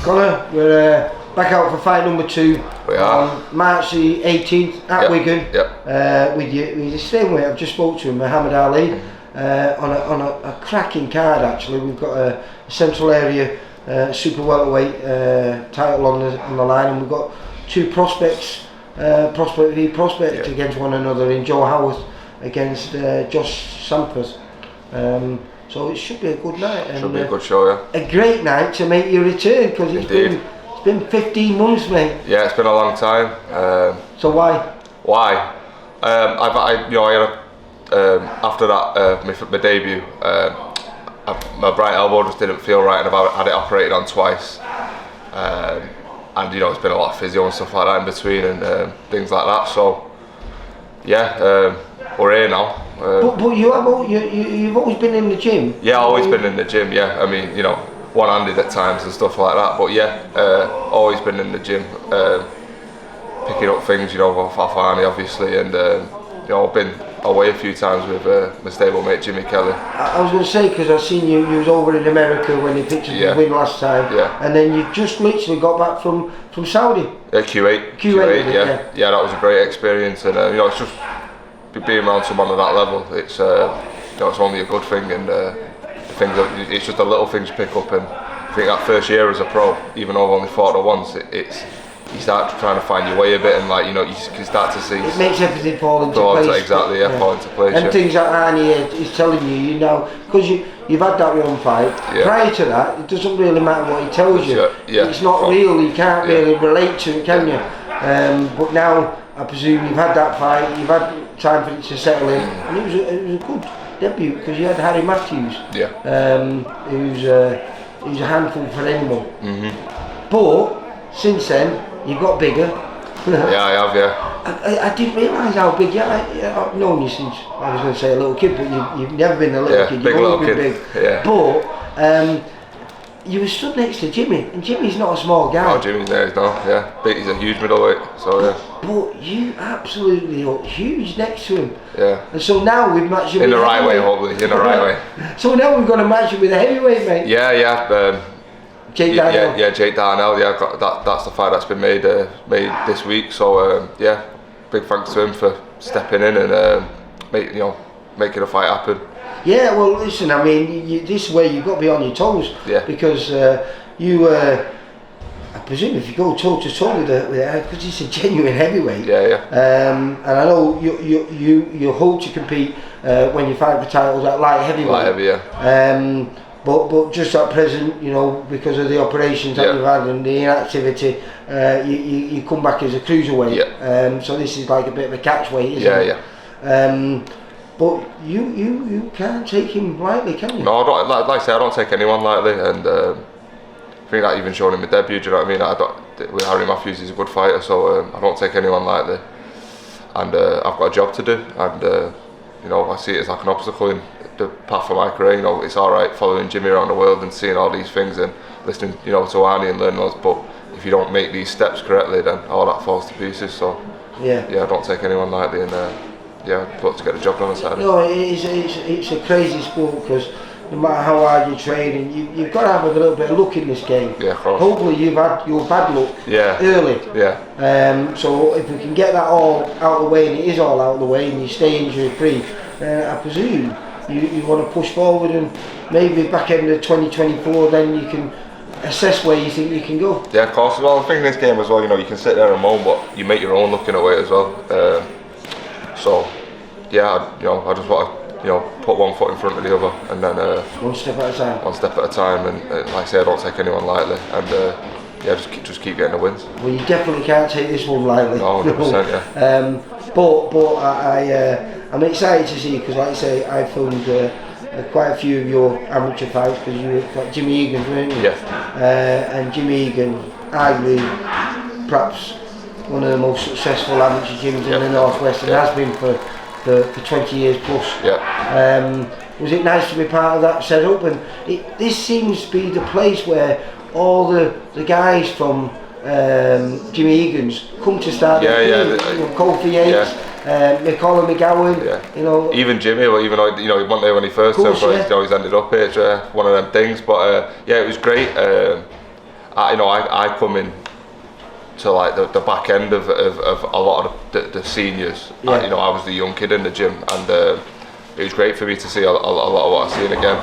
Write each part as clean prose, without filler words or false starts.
Connor, we're back out for fight number 2 on March the 18th at Wigan. With the same way I've just spoke to him, Muhammad Ali, on a cracking card actually. We've got a Central Area super welterweight title on the line, and we've got 2 prospects, prospect against one another in Joe Howarth against Josh Sampers. So it should be a good night. And, should be a good show, yeah. A great night to make your return, because it's been 15 months, mate. Yeah, it's been a long time. So why? Why? After that, my debut, my right elbow just didn't feel right, and I've had it operated on twice. And it's been a lot of physio and stuff like that in between, and things like that. So yeah, we're here now. But you've always been in the gym. Yeah, always been in the gym. Yeah, I mean, one-handed at times and stuff like that. But yeah, always been in the gym, picking up things, off Arnie obviously, and I've been away a few times with my stable mate Jimmy Kelly. I was going to say, because I've seen you was over in America when you picked up the win last time, and then you just literally got back from Saudi. Q8, yeah, that was a great experience, and it's just being around someone at that level. It's it's only a good thing, and it's just the little things you pick up. And I think that first year as a pro, even though I've only fought her once, you start trying to find your way a bit, and you can start to see. It makes everything fall into place. Exactly, fall into place. And things like Arnie is telling you, because you've had that one fight. Prior to that, it doesn't really matter what he tells you. It's not real. You can't really relate to it, can you? But now, I presume you've had that fight. You've had time for it to settle in, and it was a good debut, because you had Harry Matthews. Who's a handful for anyone. But since then, you got bigger. Yeah, I have, yeah. I didn't realise how big you are. I've known you since, I was going to say a little kid, but you've never been a little kid. You've always been big. Yeah. But you were stood next to Jimmy, and Jimmy's not a small guy. Oh, Jimmy's there, yeah. He's a huge middleweight, so yeah. But you absolutely look huge next to him. Yeah. And so now we've matched him in the right way, hopefully, in the right way. So now we've got to match him with a heavyweight, mate. Yeah. Jake Darnell. Yeah, Jake Darnell. Yeah, that's the fight that's been made this week. So yeah, big thanks to him for stepping in and making the fight happen. Yeah, well, listen, I mean, this way you've got to be on your toes. Yeah. Because I presume if you go toe to toe with because he's a genuine heavyweight. Yeah. And I know you hope to compete when you fight for titles at light heavyweight. Light heavy, yeah. But just at present, because of the operations that you've had and the inactivity, you come back as a cruiserweight. Yeah. So this is like a bit of a catch weight, isn't it? Yeah. But you can't take him lightly, can you? No, I don't. Like I say, I don't take anyone lightly, and I think that even shown in my debut. Do you know what I mean? With Harry Matthews, he's a good fighter, so I don't take anyone lightly, and I've got a job to do, and I see it as like an obstacle in the path of my career. It's all right following Jimmy around the world and seeing all these things and listening, to Arnie and learning those, but if you don't make these steps correctly, then all that falls to pieces. So yeah, I don't take anyone lightly, and I'd love to get the job done on Saturday. No, it's a crazy sport, because no matter how hard you train, and you've got to have a little bit of luck in this game. Yeah, of course. Hopefully you've had your bad luck early. Yeah. So if we can get that all out of the way, and it is all out of the way, and you stay injury free, I presume you want to push forward, and maybe back end of 2024, then you can assess where you think you can go. Yeah, of course. Well, I think in this game as well, you can sit there and moan, but you make your own luck in a way as well. So yeah, I just want to put one foot in front of the other, and then one step at a time. One step at a time, and like I say, I don't take anyone lightly, and just keep getting the wins. Well, you definitely can't take this one lightly. No, 100%, yeah. But I'm excited to see, because like I say, I filmed quite a few of your amateur fights, because you got Jimmy Egan, weren't you? Yeah. And Jimmy Egan, arguably perhaps one of the most successful amateur gyms in the Northwest, and has been for 20 years plus. Yeah. Was it nice to be part of that setup? And this seems to be the place where all the guys from Jimmy Egan's come to start. Kofi Yates, McCollum McGowan. Even Jimmy, even though he wasn't there when he first turned, but he's ended up here. It's one of them things. But yeah, it was great. I come in to like the back end of a lot of the seniors. Yeah. I was the young kid in the gym, and it was great for me to see a lot of what I've seen again.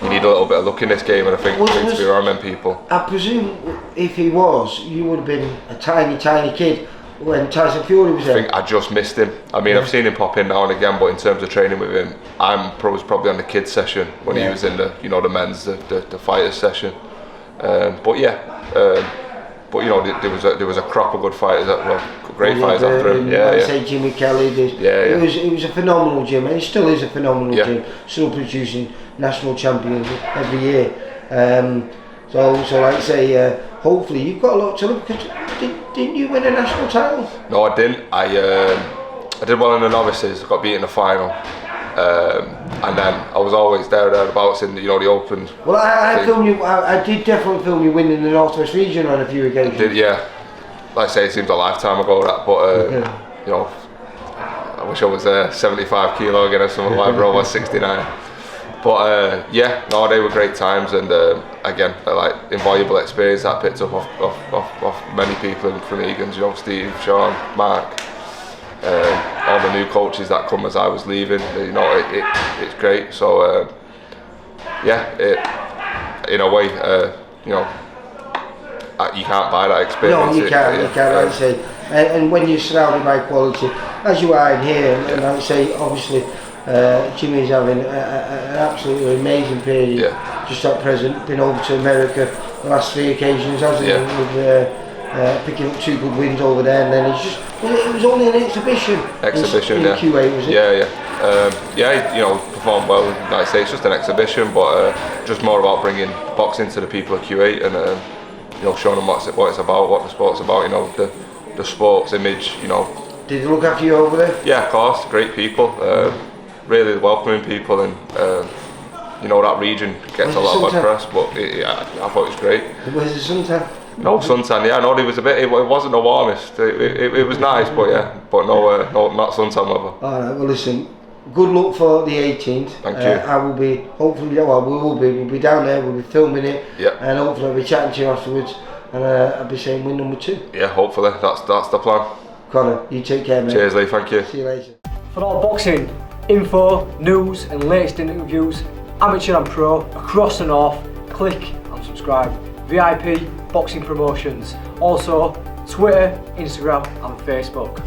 You need a little bit of luck in this game, and I think to be around them people. I presume if he was, you would have been a tiny kid when Tyson Fury was there. I think I just missed him. I mean, I've seen him pop in now and again, but in terms of training with him, was probably on the kids session when he was in the the men's the fighters session. But there was a crop of good fighters, great fighters after him. Say Jimmy Kelly. It was a phenomenal gym, and it still is a phenomenal gym. Still producing national champions every year. So like I say, hopefully you've got a lot to look. Because didn't you win a national title? No, I didn't. I did well in the novices. Got beat in the final. And then I was always thereabouts in the open. Well, I filmed you. I did definitely film you winning the Northwest region on a few occasions. Like I say, it seems a lifetime ago that, but I wish I was 75 kilo again or something like that. I was 69. But they were great times, and again, like invaluable experience that I picked up off many people from Egan's. Steve, Sean, Mark. All the new coaches that come as I was leaving, it's great. So in a way, you can't buy that experience. No, you can't. Like I say, and when you're surrounded by quality, as you are in here, and like I say, obviously, Jimmy's having an absolutely amazing period. Just at present, been over to America the last 3 occasions, hasn't he? With, picking up 2 good wins over there, and then it was only an exhibition in Kuwait, was it? Performed well. Like I say, it's just an exhibition, but just more about bringing boxing to the people of Kuwait, and showing them what it's about, what the sport's about. The sports image. Did they look after you over there? Yeah, of course. Great people, really welcoming people, and that region gets a lot of bad press, but I thought it was great. Where's the suntan? No suntan, it was a bit. It wasn't the warmest. It was nice, but no, not suntan weather. All right. Well, listen. Good luck for the 18th. Thank you. I will be. Hopefully, we'll be down there. We'll be filming it. Yeah. And hopefully, I'll be chatting to you afterwards. And I'll be saying win number 2. Yeah. Hopefully, that's the plan. Connor, you take care, mate. Cheers, Lee. Thank you. See you later. For all boxing info, news, and latest interviews, amateur and pro across the north, click and subscribe. VIP Boxing Promotions. Also, Twitter, Instagram, and Facebook.